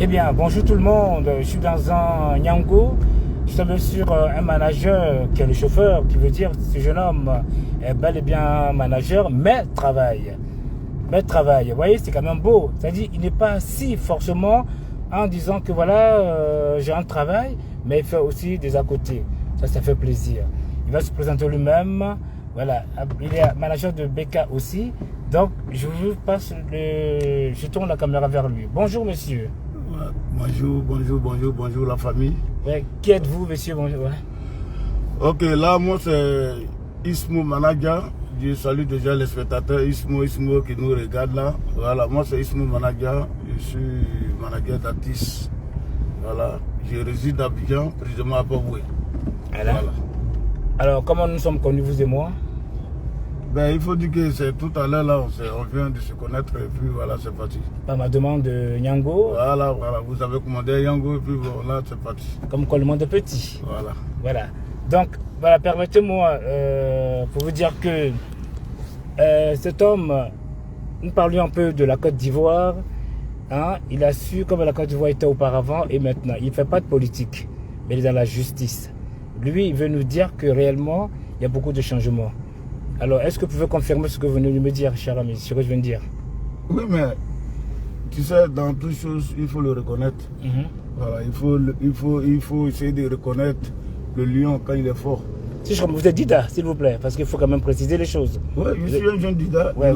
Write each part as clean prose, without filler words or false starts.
Eh bien, bonjour tout le monde. Je suis dans un Nyango. Je suis tombé sur un manager qui est le chauffeur, qui veut dire que ce jeune homme est bel et bien manager, mais travaille. Vous voyez, c'est quand même beau. C'est-à-dire, il n'est pas assis forcément en disant que voilà, j'ai un travail, mais il fait aussi des à côté. Ça fait plaisir. Il va se présenter lui-même. Voilà, il est manager de BK aussi. Donc, je tourne la caméra vers lui. Bonjour, monsieur. Bonjour la famille. Ouais, qui êtes-vous, monsieur? Bonjour. Ouais. Ok, là, moi, c'est Ismo Manager. Je salue déjà les spectateurs Ismo qui nous regardent là. Voilà, moi, c'est Ismo Manager. Je suis manager d'Atis. Voilà, je réside à Abidjan, précisément à Boboué. Voilà. Alors, comment nous sommes connus, vous et moi? Ben, il faut dire que c'est tout à l'heure, là, on vient de se connaître et puis voilà, c'est parti. Par ma demande de Nyango. Voilà, vous avez commandé Nyango et puis voilà, c'est parti. Comme collement de petit. Voilà. Donc, voilà, permettez-moi pour vous dire que cet homme, nous parlions un peu de la Côte d'Ivoire. Hein, il a su comme la Côte d'Ivoire était auparavant et maintenant. Il ne fait pas de politique, mais il est dans la justice. Lui, il veut nous dire que réellement, il y a beaucoup de changements. Alors, est-ce que vous pouvez confirmer ce que vous venez de me dire, cher ami, ce que je viens de dire? Oui, mais tu sais, dans toutes choses, il faut le reconnaître. Voilà, il faut essayer de reconnaître le lion quand il est fort. Si vous êtes Dida, s'il vous plaît, parce qu'il faut quand même préciser les choses. Oui, je suis un jeune Dida. Ouais,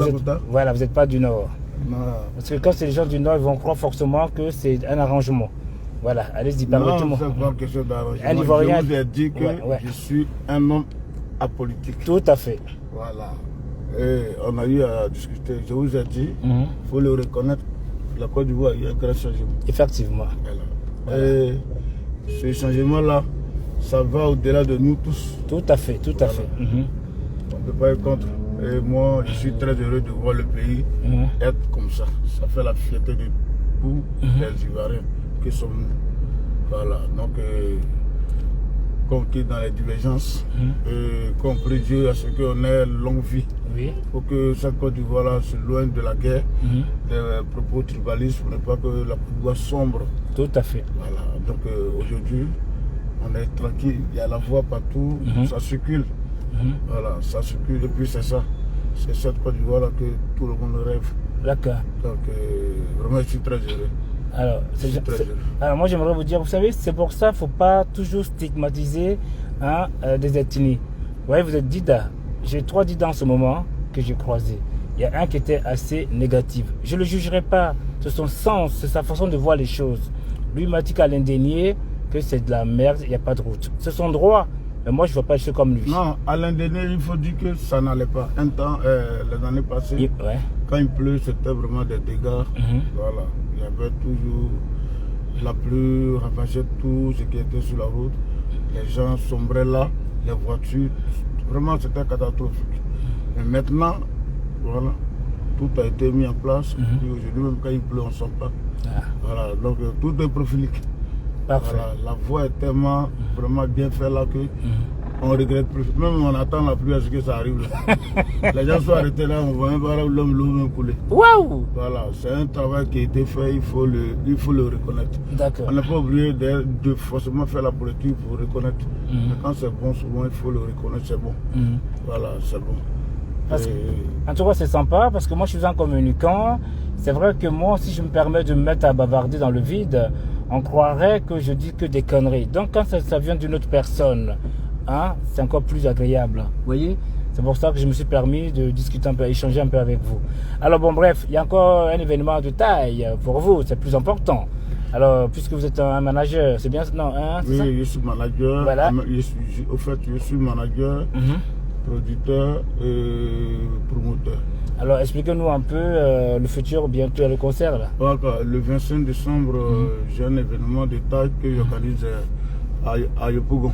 voilà, vous n'êtes pas du Nord. Non. Parce que quand c'est les gens du Nord, ils vont croire forcément que c'est un arrangement. Voilà, allez-y, permettez-moi. Non, c'est pas quelque chose d'arrangement. Un Ivoirien. Je vous ai dit que je suis un homme apolitique. Tout à fait. Voilà. Et on a eu à discuter. Je vous ai dit, il faut le reconnaître. La Côte d'Ivoire, il y a un grand changement. Effectivement. Voilà. Et ce changement-là, ça va au-delà de nous tous. Tout à fait. On ne peut pas être contre. Et moi, je suis très heureux de voir le pays être comme ça. Ça fait la fierté de tous les Ivoiriens qui sont nous. Voilà. Donc, compris dans les divergences, qu'on prie Dieu à ce qu'on ait longue vie. Oui. Pour que cette Côte d'Ivoire se loigne de la guerre, des propos tribalistes, pour ne pas que la Côte d'Ivoire sombre. Tout à fait. Voilà. Donc aujourd'hui, on est tranquille, il y a la voie partout, ça circule. Voilà, ça circule et puis c'est ça. C'est cette Côte d'Ivoire là que tout le monde rêve. D'accord. Donc vraiment, je suis très heureux. Alors moi j'aimerais vous dire, vous savez, c'est pour ça qu'il ne faut pas toujours stigmatiser des ethnies. Vous voyez, vous êtes Dida. J'ai 3 Dida en ce moment que j'ai croisés. Il y a un qui était assez négatif. Je ne le jugerai pas. C'est son sens, c'est sa façon de voir les choses. Lui m'a dit qu'à l'Indénier, que c'est de la merde, il n'y a pas de route. C'est son droit. Mais moi je ne vois pas les choses comme lui. Non, à l'Indénier, il faut dire que ça n'allait pas. Un temps, les années passées, quand il pleut, c'était vraiment des dégâts. Voilà. Il y avait toujours la pluie, ravagait tout ce qui était sur la route. Les gens sombraient là, les voitures. Vraiment, c'était catastrophique. Mais maintenant, voilà, tout a été mis en place. Aujourd'hui, même quand il pleut, on ne sent pas. Voilà, donc tout est prophilique. Parfait. Voilà, la voie est tellement vraiment bien faite là que on regrette plus. Même on attend la pluie à ce que ça arrive là. Les gens sont arrêtés là, on voit même pas l'homme couler. Waouh! Voilà, c'est un travail qui a été fait, il faut le reconnaître. D'accord. On n'est pas obligé de forcément faire la politique pour reconnaître. Mais quand c'est bon, souvent il faut le reconnaître, c'est bon. Voilà, c'est bon. En tout cas, c'est sympa parce que moi je suis un communicant. C'est vrai que moi, si je me permets de me mettre à bavarder dans le vide, on croirait que je dis que des conneries. Donc quand ça vient d'une autre personne, c'est encore plus agréable. Vous voyez? C'est pour ça que je me suis permis de discuter un peu, échanger un peu avec vous. Alors bon, bref, il y a encore un événement de taille pour vous, c'est plus important. Alors, puisque vous êtes un manager, c'est bien? Non, oui, ça? Je suis manager. Voilà. Au fait, je suis manager, producteur et promoteur. Alors, expliquez-nous un peu le futur, bientôt le concert là. Le 25 décembre, j'ai un événement de taille que j'organise à Yopougon.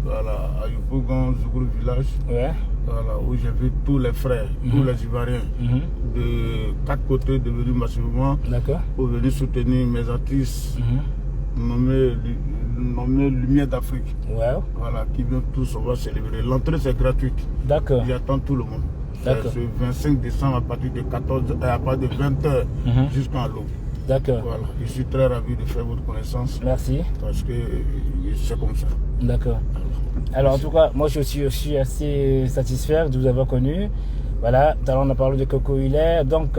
Voilà, à Yopougon, Zougourou Village. Ouais. Voilà, où j'ai vu tous les frères, tous les Ivoiriens de 4 côtés devenus massivement pour venir soutenir mes artistes nommés Lumière d'Afrique. Wow. Voilà, qui viennent tous, on va célébrer. L'entrée c'est gratuite. D'accord. J'attends tout le monde. C'est ce 25 décembre à partir de 20h jusqu'à l'aube. D'accord. Voilà. Je suis très ravi de faire votre connaissance. Merci. Parce que c'est comme ça. D'accord. Alors en tout cas, moi je suis assez satisfait de vous avoir connu. Voilà, tout à l'heure on a parlé de Coco Hilaire. Donc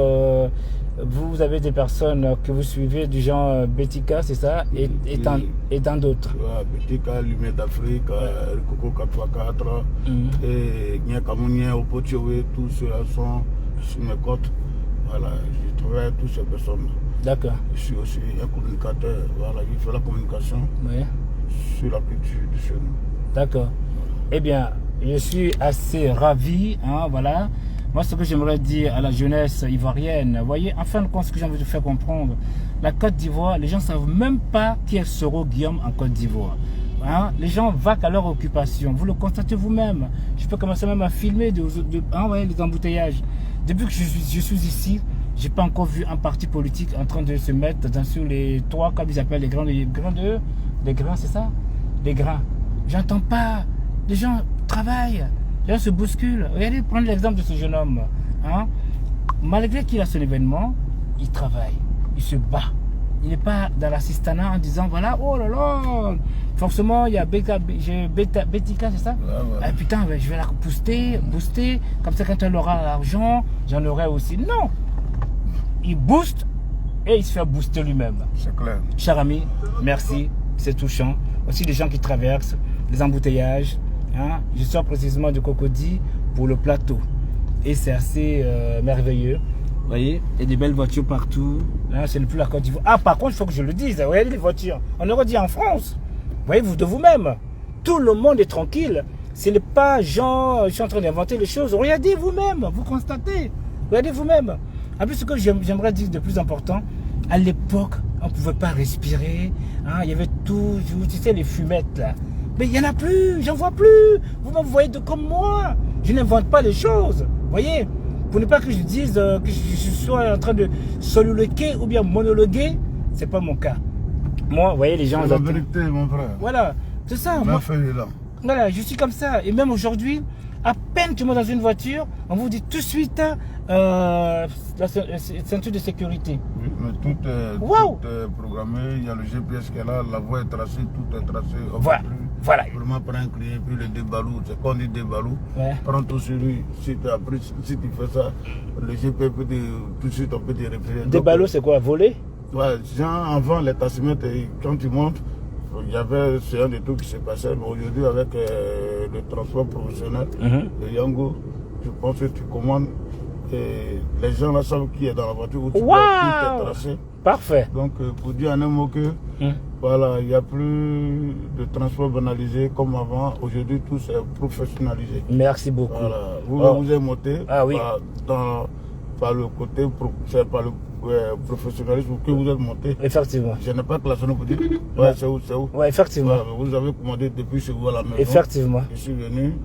vous avez des personnes que vous suivez du genre Betika, c'est ça, et tant d'autres. Ouais, Betika, Lumière d'Afrique, Coco 4x4, et Niakamounien, Opotiowe, tous ceux-là sont sur mes côtes. Voilà, je travaille avec toutes ces personnes. D'accord. Je suis aussi un communicateur. Voilà, je fais la communication sur la culture de chez nous. D'accord. Eh bien, je suis assez ravi, hein, voilà. Moi, ce que j'aimerais dire à la jeunesse ivoirienne, vous voyez, en fin de compte, ce que j'ai envie de faire comprendre, la Côte d'Ivoire, les gens ne savent même pas qui est Soro Guillaume en Côte d'Ivoire. Hein? Les gens vaquent à leur occupation. Vous le constatez vous-même. Je peux commencer même à filmer les embouteillages. Depuis que je suis ici, je n'ai pas encore vu un parti politique en train de se mettre sur les trois, comme ils appellent les grains, c'est ça? Les grains. J'entends pas. Les gens travaillent. Les gens se bousculent. Regardez, prenez l'exemple de ce jeune homme. Hein? Malgré qu'il a son événement, il travaille. Il se bat. Il n'est pas dans l'assistanat en disant, voilà, oh là là, forcément, il y a Betika, c'est ça? Ah, putain, je vais la booster, comme ça, quand elle aura l'argent, j'en aurai aussi. Non! Il booste et il se fait booster lui-même. C'est clair. Cher ami, merci, c'est touchant. Aussi les gens qui traversent, les embouteillages. Hein? Je sors précisément de Cocody pour le plateau. Et c'est assez merveilleux. Vous voyez, il y a des belles voitures partout. Là, c'est plus la Côte d'Ivoire. Ah, par contre, il faut que je le dise. Regardez les voitures. On aurait dit en France. Vous voyez, vous de vous-même. Tout le monde est tranquille. Ce n'est pas genre, je suis en train d'inventer les choses. Regardez vous-même. Vous constatez. Regardez vous-même. En plus, ce que j'aimerais dire de plus important, à l'époque, on ne pouvait pas respirer. Hein, il y avait tout, tu sais, les fumettes là. Mais il n'y en a plus, j'en vois plus. Vous me voyez comme moi. Je n'invente pas les choses. Vous voyez, pour ne pas que je dise que je sois en train de soliloquer ou bien monologuer, ce n'est pas mon cas. Moi, vous voyez, les gens... C'est la vérité, mon frère. Voilà, c'est ça. La feuille est là. Voilà, je suis comme ça. Et même aujourd'hui, à peine tu montes dans une voiture, on vous dit tout de suite la ceinture de sécurité. Oui, mais tout est programmé, il y a le GPS qui est là, la voie est tracée, tout est tracé. Voilà. Vraiment, prends un client, puis le débalou, c'est quand on dit débalou, prends tout sur lui. Si tu fais ça, le GPS peut tout de suite, on peut te référer. Débalou, c'est quoi, voler? Ouais, genre avant les tassimètres, quand tu montes, il y avait ce genre de trucs qui se passaient, mais aujourd'hui avec le transport professionnel, le Yango, je pense que tu commandes et les gens là savent qui est dans la voiture où tu vas tout est tracé. Parfait. Donc pour dire en un mot que voilà, il n'y a plus de transport banalisé comme avant. Aujourd'hui tout c'est professionnalisé. Merci beaucoup. Voilà. Vous êtes monté par le côté par le professionnalisme que vous êtes monté. Effectivement. Je n'ai pas klaxonné pour dire c'est où. Ouais, effectivement. Voilà, vous avez commandé depuis chez vous à la maison. Effectivement. Je suis venu,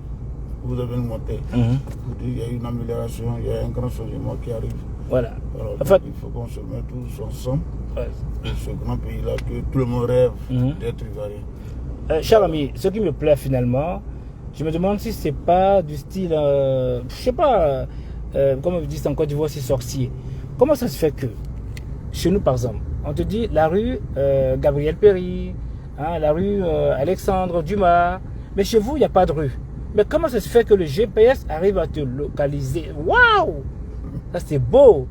vous avez monté. Vous dites il y a une amélioration, il y a un grand changement qui arrive. Voilà. Alors, en fait, il faut qu'on se mette tous ensemble. Pour ce grand pays-là que tout le monde rêve d'être ivoirien. Cher ami, ce qui me plaît finalement, je me demande si c'est pas du style, je sais pas, comme on dit en Côte d'Ivoire, c'est sorcier. Comment ça se fait que, chez nous par exemple, on te dit la rue Gabriel Péry, hein, la rue Alexandre Dumas, mais chez vous, il n'y a pas de rue. Mais comment ça se fait que le GPS arrive à te localiser? Waouh! Ça c'est beau!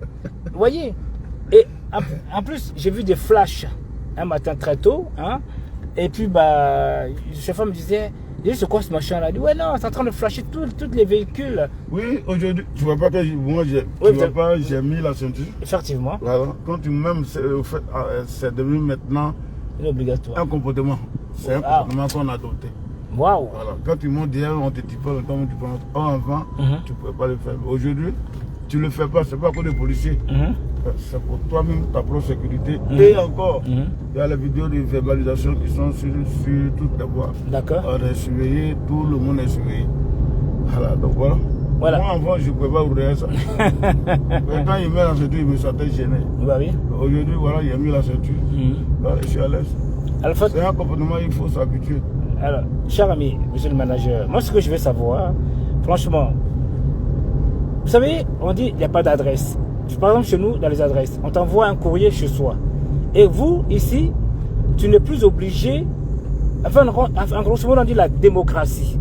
Vous voyez? Et en plus, j'ai vu des flashs un matin très tôt, hein, et puis le chauffeur me disait, c'est quoi ce machin là? Il dit, ouais non, c'est en train de flasher tous les véhicules. Oui, aujourd'hui, tu vois pas que moi j'ai mis la ceinture. Effectivement. Voilà. Quand tu m'aimes, c'est devenu maintenant obligatoire. Un comportement. C'est un comportement qu'on a adopté. Waouh. Voilà. Quand tu montes derrière, on te dit pas le temps où tu peux monter. Avant, tu ne pouvais pas le faire. Aujourd'hui, tu ne le fais pas, c'est pas que des policiers. C'est pour toi-même, ta propre sécurité. Et encore, il y a les vidéos de verbalisation qui sont sur toutes les voies. D'accord. On est surveillé, tout le monde est surveillé. Voilà, donc voilà. Moi, avant, je ne pouvais pas ouvrir ça. Mais quand il met la ceinture, il me sentait gêné. Bah oui. Aujourd'hui, voilà, il a mis la ceinture. Voilà, je suis à l'aise. C'est un comportement, il faut s'habituer. Alors, cher ami, monsieur le manager, moi, ce que je veux savoir, franchement, vous savez, on dit il n'y a pas d'adresse. par exemple chez nous, dans les adresses, on t'envoie un courrier chez soi. Et vous, ici, tu n'es plus obligé, enfin, en grosso modo, on dit la démocratie.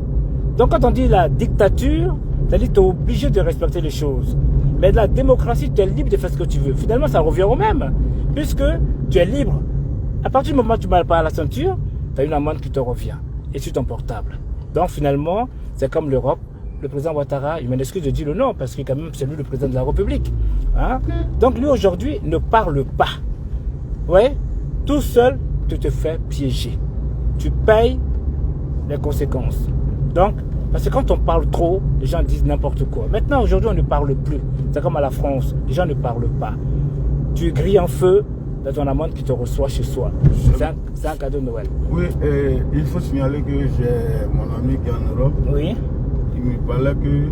Donc quand on dit la dictature, c'est-à-dire que tu es obligé de respecter les choses. Mais la démocratie, tu es libre de faire ce que tu veux. Finalement, ça revient au même, puisque tu es libre. À partir du moment où tu ne balles pas à la ceinture, tu as une amende qui te revient. Et sur ton portable. Donc finalement, c'est comme l'Europe. Le président Ouattara, il m'excuse de dire le nom, parce que quand même, c'est lui le président de la République. Hein? Donc lui, aujourd'hui, ne parle pas. Ouais, tout seul, tu te fais piéger. Tu payes les conséquences. Donc, parce que quand on parle trop, les gens disent n'importe quoi. Maintenant, aujourd'hui, on ne parle plus. C'est comme à la France, les gens ne parlent pas. Tu grilles en feu dans ton amende qui te reçoit chez soi. C'est un cadeau de Noël. Oui, il faut signaler que j'ai mon ami qui est en Europe. Oui. Il me parlait que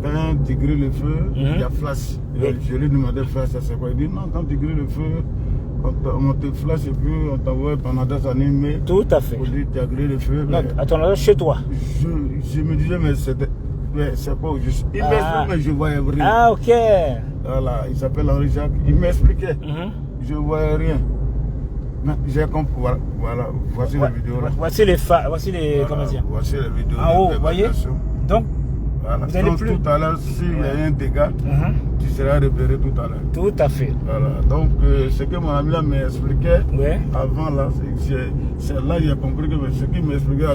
quand tu grilles le feu, il y a flash. Oui. Je lui demandais flash, c'est quoi? Il dit non, quand tu grilles le feu, on te flash et puis on t'envoie ton adresse en email. Tout à fait. Pour dire tu as grillé le feu. Non, à ton adresse chez toi. Je me disais, mais c'est pas juste. Il m'explique, mais je voyais rien. Ah, ok. Voilà, il s'appelle Henri Jacques. Il m'expliquait. Je voyais rien. J'ai compris. Voilà, voici la vidéo là. Voici les comment dire. Voici la vidéo. En haut, vous voyez. Donc, voilà. Vous allez plus. Tout à l'heure, s'il y a un dégât, tu seras repéré tout à l'heure. Tout à fait. Voilà. Donc, ce que mon ami là m'expliquait avant là, c'est là que j'ai compris que ce qu'il m'expliquait,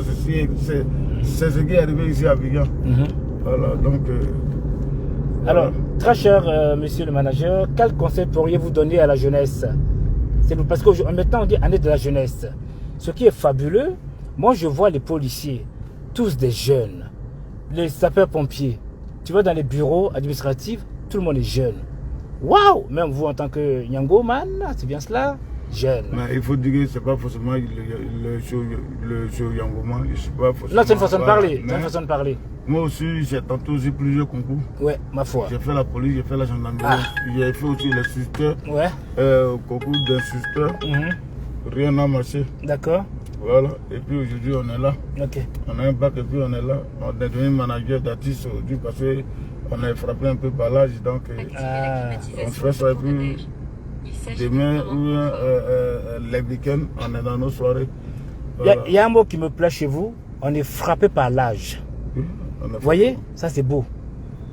c'est ce qui est arrivé ici à Vigan. Voilà. Donc. Alors, très cher monsieur le manager, quel conseil pourriez-vous donner à la jeunesse? Parce que maintenant on dit année de la jeunesse. Ce qui est fabuleux, moi je vois les policiers, tous des jeunes, les sapeurs-pompiers. Tu vois dans les bureaux administratifs, tout le monde est jeune. Waouh! Même vous en tant que Nyango man, c'est bien cela, jeune. Mais il faut dire que c'est pas forcément le show Nyango man. Non, c'est une façon de parler. C'est une façon de parler. Moi aussi, j'ai tenté aussi plusieurs concours. Ouais, ma foi. J'ai fait la police, j'ai fait la gendarmerie. J'ai fait aussi les sisters. Ouais. Concours d'insisteurs. Rien n'a marché. D'accord. Voilà. Et puis aujourd'hui, on est là. Ok. On a un bac et puis on est là. On est devenu manager d'artistes aujourd'hui parce qu'on a frappé un peu par l'âge. Donc, on fait ça et puis demain ou les week-ends, on est dans nos soirées. Voilà. Il y a un mot qui me plaît chez vous. On est frappé par l'âge. Vous voyez, ça c'est beau.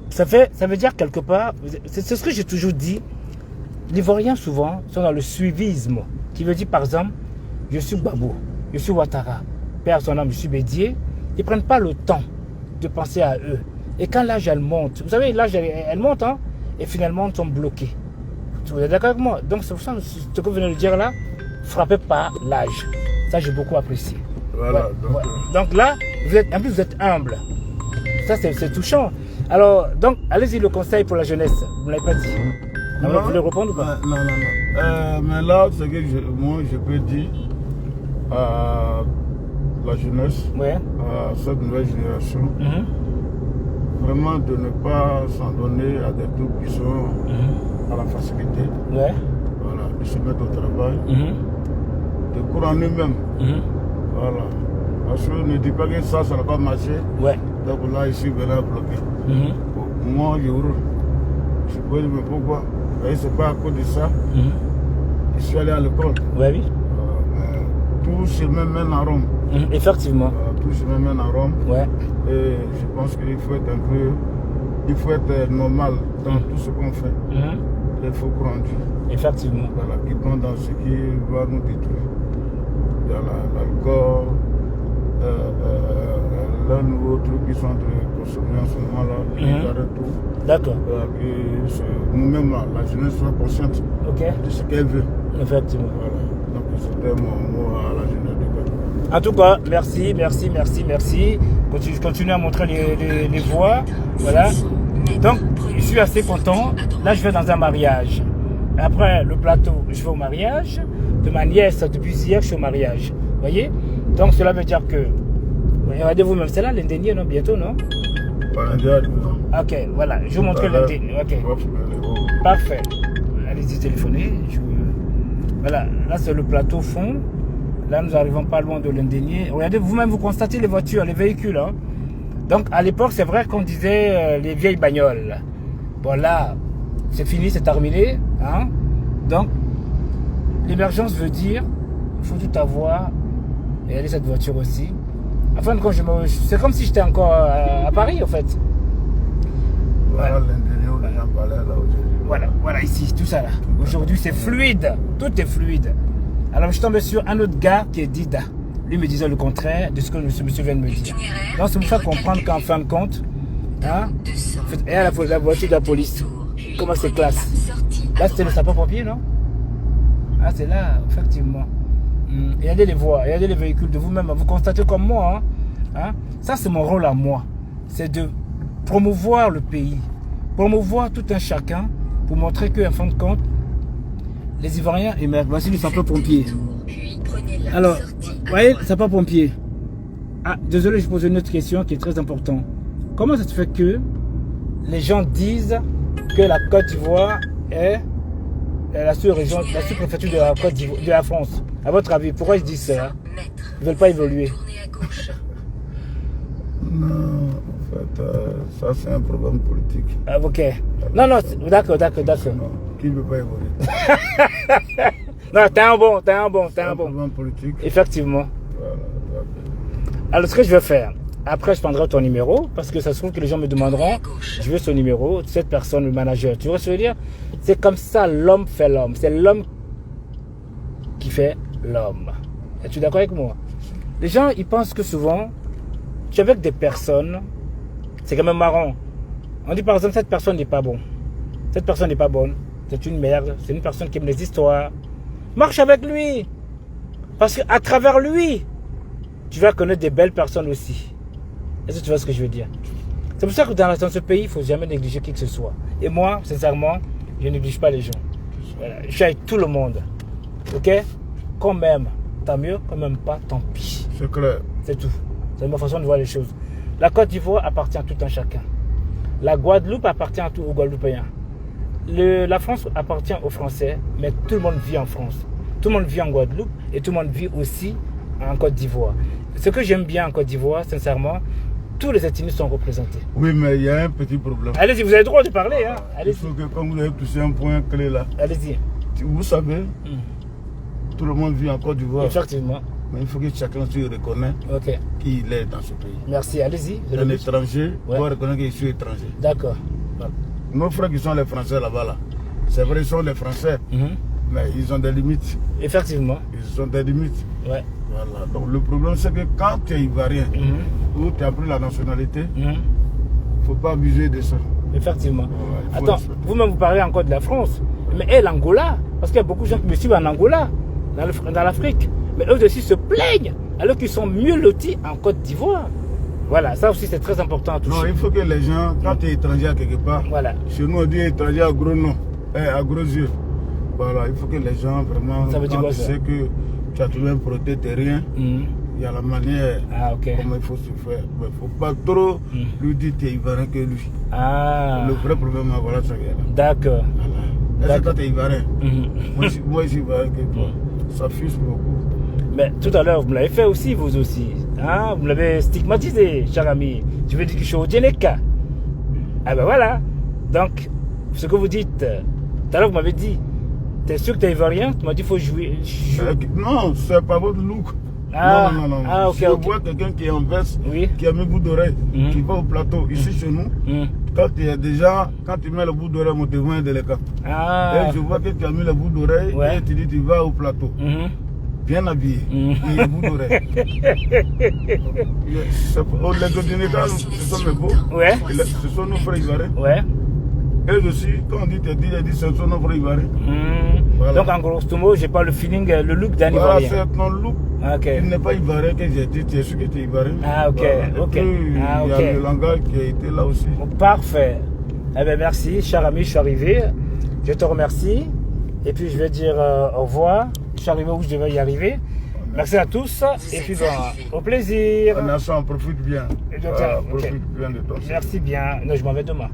Ça veut dire quelque part, c'est ce que j'ai toujours dit, les Ivoiriens souvent sont dans le suivisme, qui veut dire par exemple, je suis Gbagbo, je suis Ouattara, père son âme, je suis Bédié, ils ne prennent pas le temps de penser à eux. Et quand l'âge elle monte, vous savez, l'âge elle monte, hein, et finalement ils sont bloqués. Vous êtes d'accord avec moi? Donc c'est pour ça ce que vous venez de dire là, frappé par l'âge. Ça j'ai beaucoup apprécié. Voilà, donc là, en plus vous êtes humble. Ça, c'est touchant. Alors, donc, allez-y, le conseil pour la jeunesse. Vous ne l'avez pas dit. Alors, vous voulez répondre ou pas? Non. Mais là, ce que moi, je peux dire à la jeunesse, à cette nouvelle génération, vraiment de ne pas s'en donner à des trucs qui sont à la facilité. Voilà, de se mettre au travail, de courir en eux-mêmes. Voilà. Parce que ne dis pas que ça n'a pas marché. Donc là, je suis vraiment bloqué. Moi, je roule. Je peux dire, mais pourquoi? Et c'est pas à cause de ça. Je suis allé à l'école. Oui. Tout chemin mène à Rome. Effectivement. Tout chemin mène à Rome. Et je pense qu'il faut être un peu. Il faut être normal dans tout ce qu'on fait. Il faut prendre. Effectivement. Voilà, qui prend dans ce qui va nous détruire. L'alcool. L'un ou l'autre qui sont en train de consommer en ce moment-là, ils arrêtent tout. D'accord. Nous-mêmes, la jeunesse soit consciente de ce qu'elle veut. Effectivement. Voilà. Donc c'était mon mot à la jeunesse. En tout cas, merci. Continuez à montrer les voies. Voilà. Donc, je suis assez content. Là, je vais dans un mariage. Après le plateau, je vais au mariage. De ma nièce, depuis hier, je suis au mariage. Vous voyez? Donc cela veut dire que, regardez vous-même, c'est là l'indénié, non? Bientôt, non? Ok, voilà, je vous montre l'indénié. Ok, parfait. Allez-y téléphoner. Voilà, là c'est le plateau fond. Là nous n'arrivons pas loin de l'indénié. Regardez vous-même, vous constatez les voitures, les véhicules. Hein? Donc à l'époque, c'est vrai qu'on disait les vieilles bagnoles. Bon là, c'est fini, c'est terminé. Hein? Donc, l'émergence veut dire, il faut tout avoir. Et aller cette voiture aussi. Enfin, quand c'est comme si j'étais encore à Paris, en fait. Voilà l'intérieur où les gens parlaient là aujourd'hui. Voilà ici, tout ça là. Aujourd'hui, c'est fluide. Tout est fluide. Alors, je suis tombé sur un autre gars qui est Dida. Lui me disait le contraire de ce que ce monsieur vient de me dire. Donc, c'est pour ça comprendre qu'en fin de compte, hein, et à la voiture de la police, comment c'est classe. Là, c'était le sapeur-pompier, non? Ah, c'est là, effectivement. Regardez les voies, regardez les véhicules de vous-même. Vous constatez comme moi. Hein? Ça, c'est mon rôle à moi. C'est de promouvoir le pays. Promouvoir tout un chacun pour montrer qu'en fin de compte, les Ivoiriens émergent. Voici le sapeur-pompier. Alors, vous voyez, le sapeur-pompier. Ah, désolé, je pose une autre question qui est très importante. Comment ça se fait que les gens disent que la Côte d'Ivoire est la sous-préfecture de la Côte d'Ivoire, de la France? À votre avis, pourquoi ils disent ça? Ils ne veulent pas évoluer. Non, en fait, ça c'est un problème politique. Ah, ok. Non, d'accord. Qui ne veut pas évoluer? Non, t'es un bon. Un problème politique. Effectivement. Voilà. Alors, ce que je vais faire, après je prendrai ton numéro, parce que ça se trouve que les gens me demanderont, je veux son numéro, cette personne, le manager. Tu vois ce que je veux dire? C'est comme ça, l'homme fait l'homme. C'est l'homme qui fait l'homme. Es-tu d'accord avec moi? Les gens, ils pensent que souvent, tu es avec des personnes, c'est quand même marrant. On dit par exemple, cette personne n'est pas bonne. Cette personne n'est pas bonne. C'est une merde. C'est une personne qui aime les histoires. Marche avec lui. Parce qu'à travers lui, tu vas connaître des belles personnes aussi. Est-ce que tu vois ce que je veux dire? C'est pour ça que dans ce pays, il ne faut jamais négliger qui que ce soit. Et moi, sincèrement, je ne néglige pas les gens. Voilà. Je suis avec tout le monde. Ok? Quand même, tant mieux. Quand même pas, tant pis. C'est clair. C'est tout. C'est ma façon de voir les choses. La Côte d'Ivoire appartient à tout un chacun. La Guadeloupe appartient à tous aux Guadeloupéens. La France appartient aux Français, mais tout le monde vit en France. Tout le monde vit en Guadeloupe et tout le monde vit aussi en Côte d'Ivoire. Ce que j'aime bien en Côte d'Ivoire, sincèrement, tous les ethnies sont représentés. Oui, mais il y a un petit problème. Allez-y, vous avez le droit de parler. Hein. Il faut que, comme vous avez touché un point clé là, allez-y. Vous savez, tout le monde vit en Côte d'Ivoire. Effectivement. Mais il faut que chacun se reconnaisse qui il est dans ce pays. Merci, allez-y. Un étranger doit reconnaître qu'il est étranger. D'accord. Nos frères qui sont les Français là-bas, là, c'est vrai, ils sont les Français, mais ils ont des limites. Effectivement. Ils ont des limites. Ouais. Voilà. Donc le problème, c'est que quand tu es ivoirien, ou tu as pris la nationalité, il ne faut pas abuser de ça. Effectivement. Attends, vous-même vous parlez encore de la France, mais l'Angola, parce qu'il y a beaucoup de gens qui me suivent en Angola, dans l'Afrique, mais eux aussi se plaignent, alors qu'ils sont mieux lotis en Côte d'Ivoire. Voilà, ça aussi c'est très important à toucher. Non, il faut que les gens, quand tu es étranger à quelque part, chez nous on dit étranger à gros nom, à gros yeux. Voilà, il faut que les gens vraiment, ça veut dire quand quoi, tu ça? sais que tu as trouvé un protège-terrien, il y a la manière comment il faut se faire. Il ne faut pas trop lui dire que tu es ivoirien que lui. Le vrai problème, voilà ça vient là. D'accord. Est-ce que toi tu es ivoirien? Moi je suis ivoirien que toi. Ça fuse beaucoup. Mais tout à l'heure, vous me l'avez fait aussi, vous aussi. Hein? Vous me l'avez stigmatisé, cher ami. Je veux dire que je suis au Djeneka. Ah ben voilà. Donc, ce que vous dites, tout à l'heure, vous m'avez dit, t'es sûr que t'es ivoirien? Tu m'as dit, il faut jouer. Non, c'est pas votre look. Non. Ah, ok, si je vois quelqu'un qui est en veste, qui a mis bout d'oreille, qui va au plateau, ici chez nous, quand tu mets le bout d'oreille, on te voit un délicat. Et je vois que tu as mis le bout d'oreille et tu dis tu vas au plateau. Bien habillé, et le bout d'oreille. Les Djeneka, ce sont mes beaux, ce sont nos frères ivoiriens. Et aussi, quand on dit ce sont nos frères ivoiriens. Voilà. Donc en grosso modo, j'ai pas le feeling, le look d'un ivoirien. Voilà, c'est ton look. Il n'est pas ivoirien que j'ai dit, tu es sûr que tu es ivoirien. Il y a le langage qui a été là aussi. Parfait. Eh bien, merci, cher ami, je suis arrivé. Je te remercie. Et puis je vais dire au revoir. Je suis arrivé où je devais y arriver. Merci à tous. Et puis au plaisir. On profite bien. Profite bien de toi. Merci bien. Non, je m'en vais demain.